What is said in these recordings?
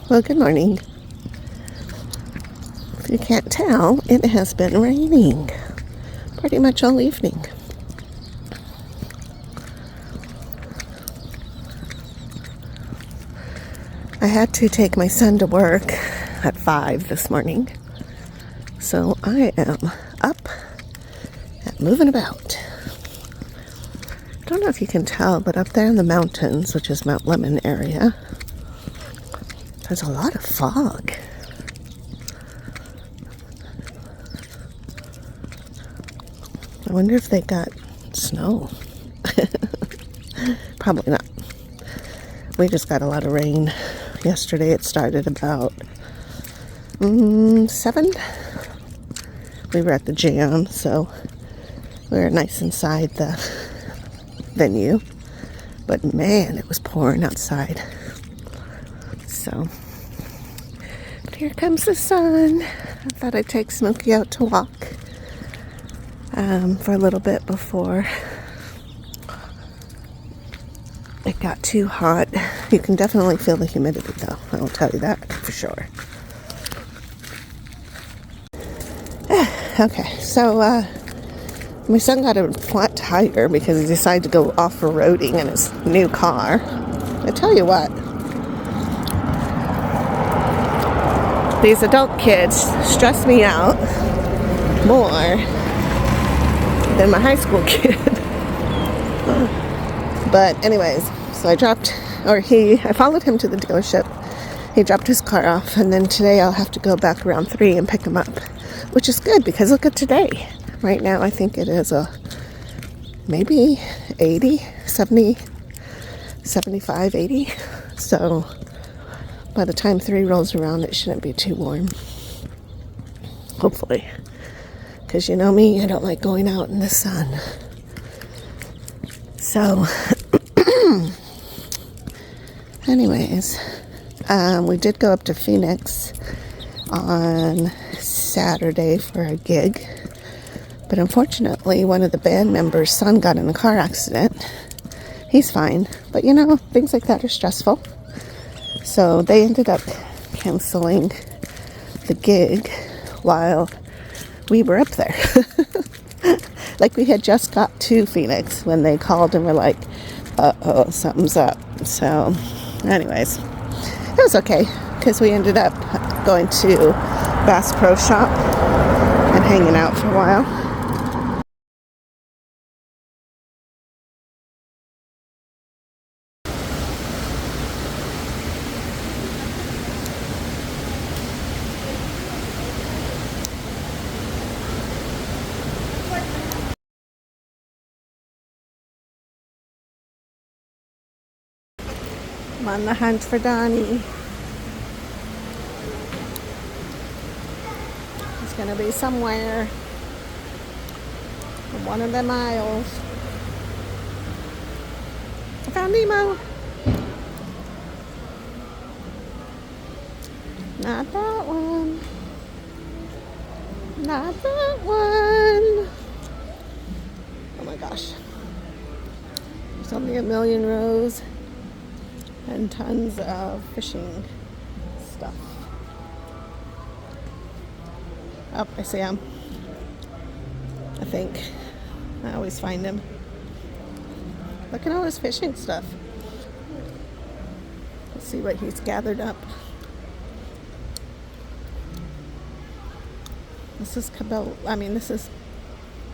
Well, good morning. If you can't tell, it has been raining pretty much all evening. I had to take my son to work at 5 this morning, so I am up and moving about. I don't know if you can tell, but up there in the mountains, which is Mount Lemmon area, there's a lot of fog. I wonder if they got snow. Probably not. We just got a lot of rain. Yesterday it started about 7. We were at the Jam, so we were nice inside the venue. But man, it was pouring outside. So, but here comes the sun. I thought I'd take Smokey out to walk for a little bit before it got too hot. You can definitely feel the humidity though, I will tell you that for sure. Okay, so my son got a flat tire because he decided to go off-roading in his new car. I tell you what, these adult kids stress me out more than my high school kid. But anyways, so I followed him to the dealership. He dropped his car off, and then today I'll have to go back around 3 and pick him up, which is good because look at today. Right now I think it is maybe 80, 70, 75, 80. So by the time 3 rolls around, it shouldn't be too warm. Hopefully. Because you know me, I don't like going out in the sun. So, anyways, we did go up to Phoenix on Saturday for a gig. But unfortunately, one of the band members' son got in a car accident. He's fine. But you know, things like that are stressful. So they ended up canceling the gig while we were up there. Like we had just got to Phoenix when they called and were like, uh-oh, something's up. So anyways, it was okay because we ended up going to Bass Pro Shop and hanging out for a while. I'm on the hunt for Donnie. He's gonna be somewhere in one of them aisles. I found Nemo. Not that one. Not that one. Oh my gosh. There's only a million rows and tons of fishing stuff. Oh, I see him. I think. I always find him. Look at all his fishing stuff. Let's see what he's gathered up. This is this is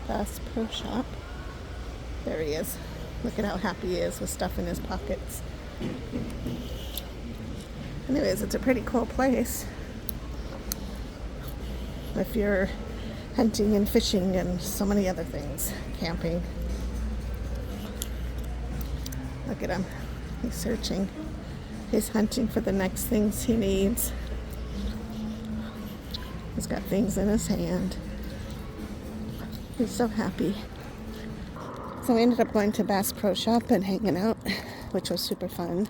Bass Pro Shop. There he is. Look at how happy he is with stuff in his pockets. Anyways, it's a pretty cool place if you're hunting and fishing and so many other things. Camping. Look at him. He's searching. He's hunting for the next things he needs. He's got things in his hand. He's so happy. So we ended up going to Bass Pro Shop and hanging out, which was super fun.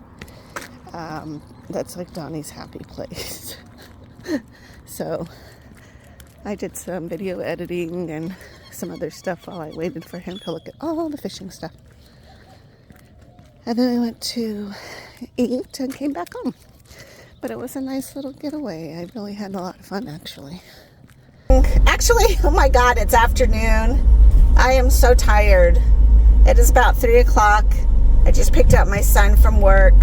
That's like Donnie's happy place. So I did some video editing and some other stuff while I waited for him to look at all the fishing stuff. And then I went to eat and came back home. But it was a nice little getaway. I really had a lot of fun, actually. Actually, oh my God, it's afternoon. I am so tired. It is about 3 o'clock. I just picked up my son from work.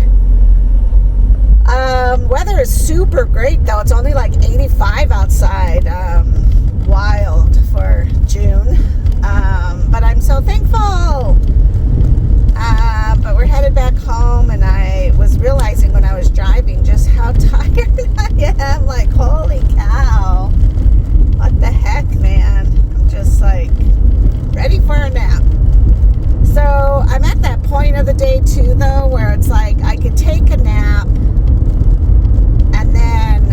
Weather is super great, though. It's only like 85 outside. Wild for June. But I'm so thankful. But we're headed back home, and I was realizing when I was driving just how tired I am. Like, holy cow. What the heck, man? I'm just like ready for a nap. So I'm at that point of the day too, though, where it's like I could take a nap and then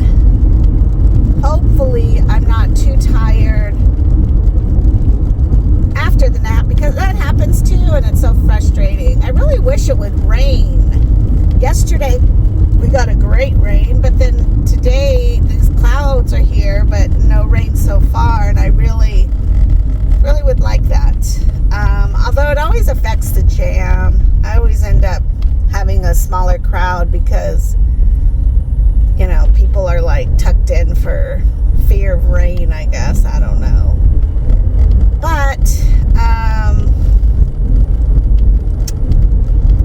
hopefully I'm not too tired after the nap, because that happens too, and it's so frustrating. I really wish it would rain. Yesterday we got a great rain, but then today these clouds are here, but no rain so far, and I really would like that. Although it always affects the jam. I always end up having a smaller crowd because, you know, people are like tucked in for fear of rain, I guess. I don't know. But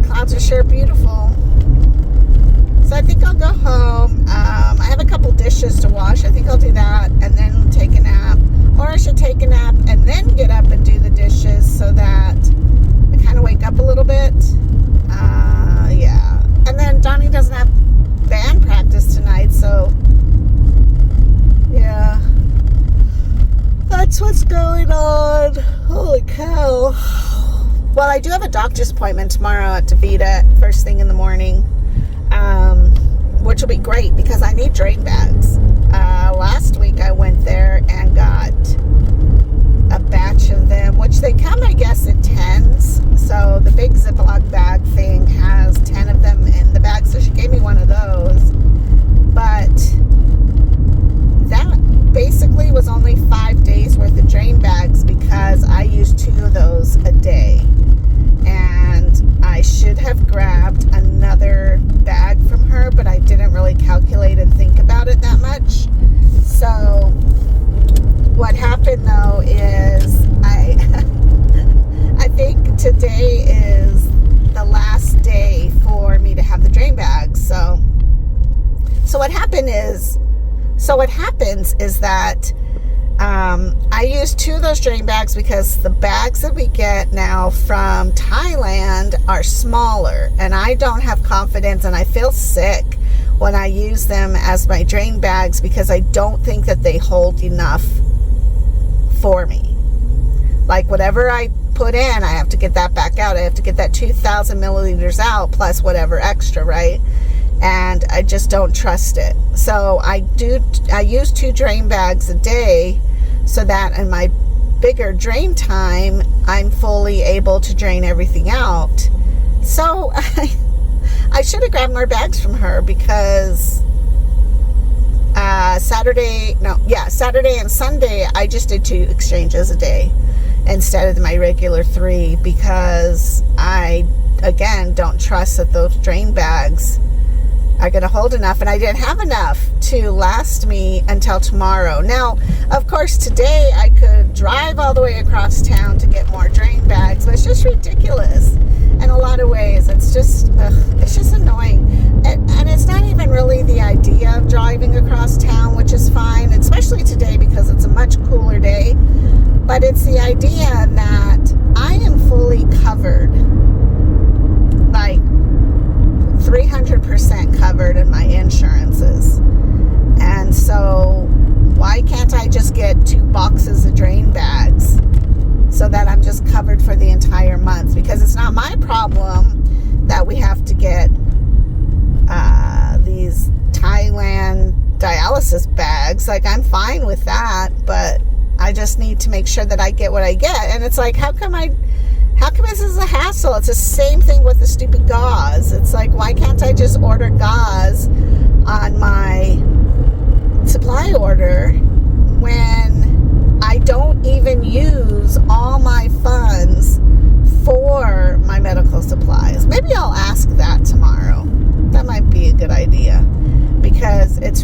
clouds are sure beautiful. So I think I'll go home. I have a couple dishes to wash. I think I'll do that and then take a nap. Or I should take a nap and then get up and do the dishes so that I kind of wake up a little bit. Yeah. And then Donnie doesn't have band practice tonight, so yeah. That's what's going on. Holy cow. Well, I do have a doctor's appointment tomorrow at DaVita, first thing in the morning, which will be great because I need drain bags. Last week I went there and got a batch of them, which they come, I guess, in 10s. So the big Ziploc bag thing has 10 of them in the bag, so she gave me one of those. But that basically was only 5 days worth of drain bags because I use 2 of those a day. And I should have grabbed another bag from her, but I didn't really calculate and think about it that much. So what happened though is I think today is the last day for me to have the drain bags. So what happens is that I use 2 of those drain bags because the bags that we get now from Thailand are smaller, and I don't have confidence, and I feel sick when I use them as my drain bags because I don't think that they hold enough for me. Like whatever I put in, I have to get that back out. I have to get that 2,000 milliliters out plus whatever extra, right? And I just don't trust it. So I use 2 drain bags a day so that in my bigger drain time, I'm fully able to drain everything out. So I should have grabbed more bags from her because Saturday and Sunday, I just did 2 exchanges a day instead of my regular 3 because I, again, don't trust that those drain bags are going to hold enough, and I didn't have enough to last me until tomorrow. Now, of course, today I could drive all the way across town to get more drain bags, but it's just ridiculous in a lot of ways. It's just annoying. And it's not even really the idea of driving across town, which is fine, especially today because it's a much cooler day, but it's the idea that I am fully covered, like 300% covered in my insurances. And so why can't I just get 2 boxes of drain bags so that I'm just covered for the entire month? Because it's not my problem that we have to get these Thailand dialysis bags. Like, I'm fine with that, but I just need to make sure that I get what I get. And it's like, how come this is a hassle? It's the same thing with the stupid gauze. It's like, why can't I just order gauze on my supply order when I don't even use all my funds for my medical supplies? Maybe I'll ask that tomorrow. That might be a good idea.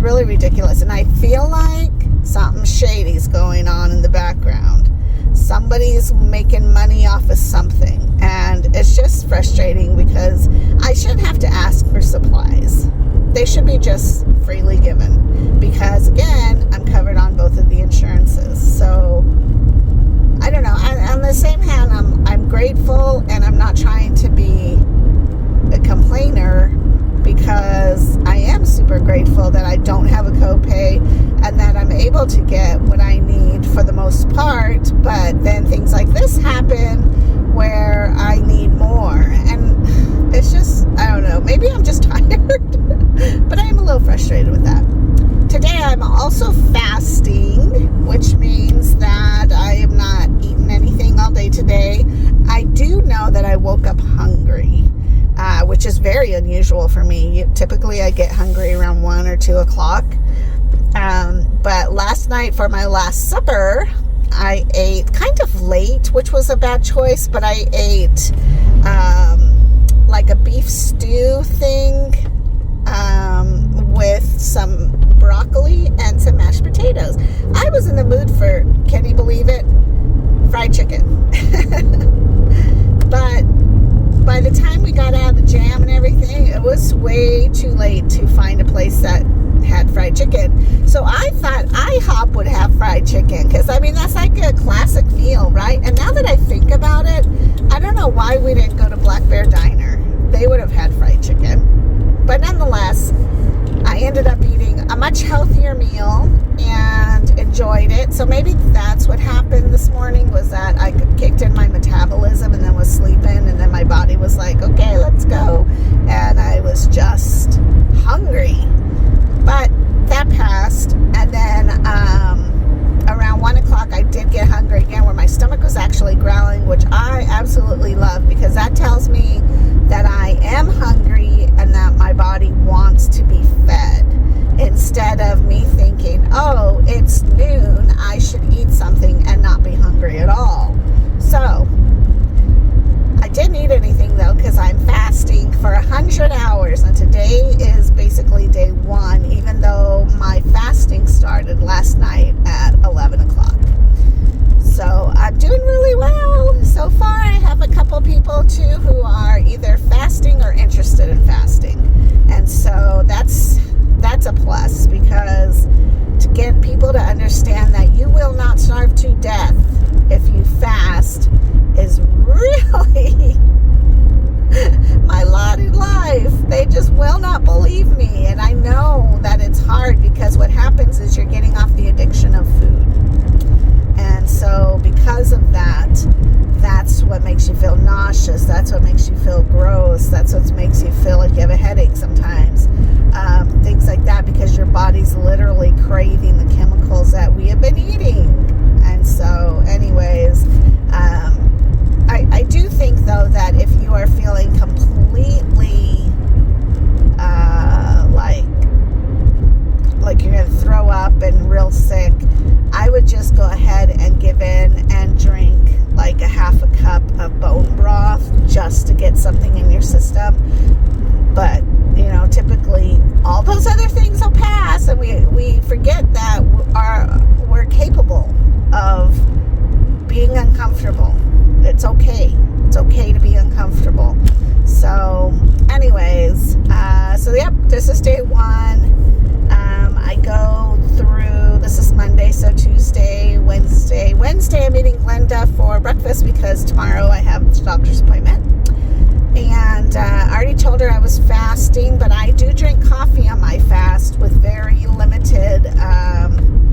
really ridiculous. And I feel like something shady's going on in the background. Somebody's making money off of something. And it's just frustrating because I shouldn't have to ask for supplies. They should be just freely given. Because, again, I'm covered on both of the insurances. So, I don't know. On the same hand, I'm grateful, and I'm not trying to be a complainer, because I am super grateful that I don't have a copay and that I'm able to get what I need for the most part. But then things like this happen where I need more, and it's just, I don't know, maybe I'm just tired, but I am a little frustrated with that. Today I'm also fasting, which means that I am not eating anything all day today. I do know that I woke up hungry, which is very unusual for me. Typically I get hungry around 1 or 2 o'clock. But last night for my last supper, I ate kind of late, which was a bad choice, but I ate like a beef stew thing with some broccoli and some mashed potatoes. I was in the mood for, can you believe it, fried chicken. But by the time we got out of the jam and everything, it was way too late to find a place that had fried chicken. So I thought IHOP would have fried chicken, because I mean, that's like a classic meal, right? And now that I think about it, I don't know why we didn't go to Black Bear Diner. They would have had fried chicken. But nonetheless, I ended up eating a much healthier meal and enjoyed it. So maybe that's what happened this morning, was that I kicked in my metabolism and then was sleeping, and then my body was like, okay, let's go. And I was just hungry. But that passed, and then around 1 o'clock I did get hungry again, where my stomach was actually growling, which I absolutely love, because that tells me that I am hungry and that my body wants to be fed, instead of me thinking, oh, it's noon, I should eat something and not be hungry at all. So I didn't eat anything though, because I'm fasting for 100 hours, and today is basically day 1, even though my fasting started last night at 11 o'clock. So I'm doing really well so far. I have a couple people too who are either fasting or interested in fasting, and so that's a plus, because to get people to understand that you will not starve to death if you fast is really my lot in life. They just will not believe me, and I know that it's hard, because what happens is you're getting off the addiction of food. And so because of that, that's what makes you feel nauseous, that's what makes you feel gross, that's what makes you feel like you have a headache sometimes, things like that, because your body's literally craving the chemicals that we have been eating. And so anyways, I do think though that if you are feeling completely like you're going to throw up and real sick, I would just go ahead and give in and drink like a half a cup of bone broth, just to get something in your system. But you know, typically all those other things will pass, and we forget that we're capable of being uncomfortable. It's okay. It's okay to be uncomfortable. So anyways, yep, this is day 1. I go through, this is Monday, so Tuesday, Wednesday I'm meeting Glenda for breakfast, because tomorrow I have a doctor's appointment. And I already told her I was fasting, but I do drink coffee on my fast with very limited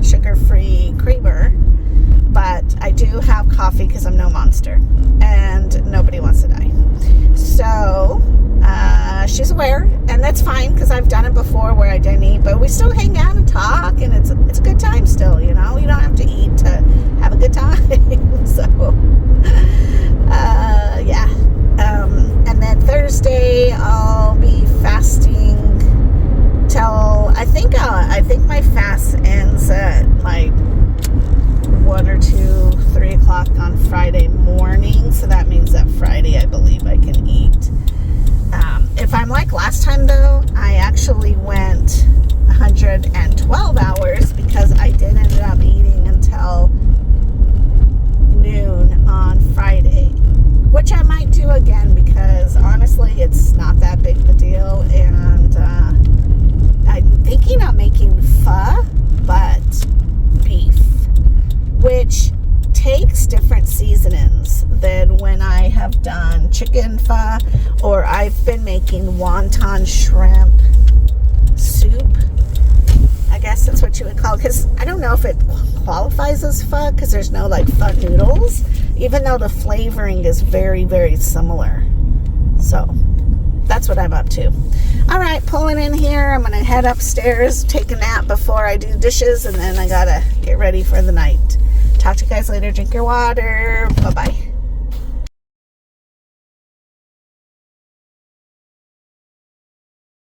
sugar-free creamer. But I do have coffee because I'm no monster, and nobody wants to die. So she's aware, and that's fine, because I've done it before where I didn't eat, but we still hang out and talk, and it's a good time still, you know. You don't have to eat to have a good time. So yeah. And then Thursday I'll be fasting till I think my fast ends at like 1 or 2, 3 o'clock on Friday morning. So that means that Friday I believe I can eat. If I'm like last time though, I actually went 112 hours because I did end up eating until noon on Friday, which I might do again because honestly it's not that big of a deal, and I'm thinking of making pho, but beef, which takes different seasonings than when I have done chicken pho, or I've been making wonton shrimp soup. I guess that's what you would call it, because I don't know if it qualifies as pho because there's no like pho noodles, even though the flavoring is very, very similar. So that's what I'm up to. All right, pulling in here. I'm gonna head upstairs, take a nap before I do dishes, and then I gotta get ready for the night. Talk to you guys later. Drink your water. Bye-bye.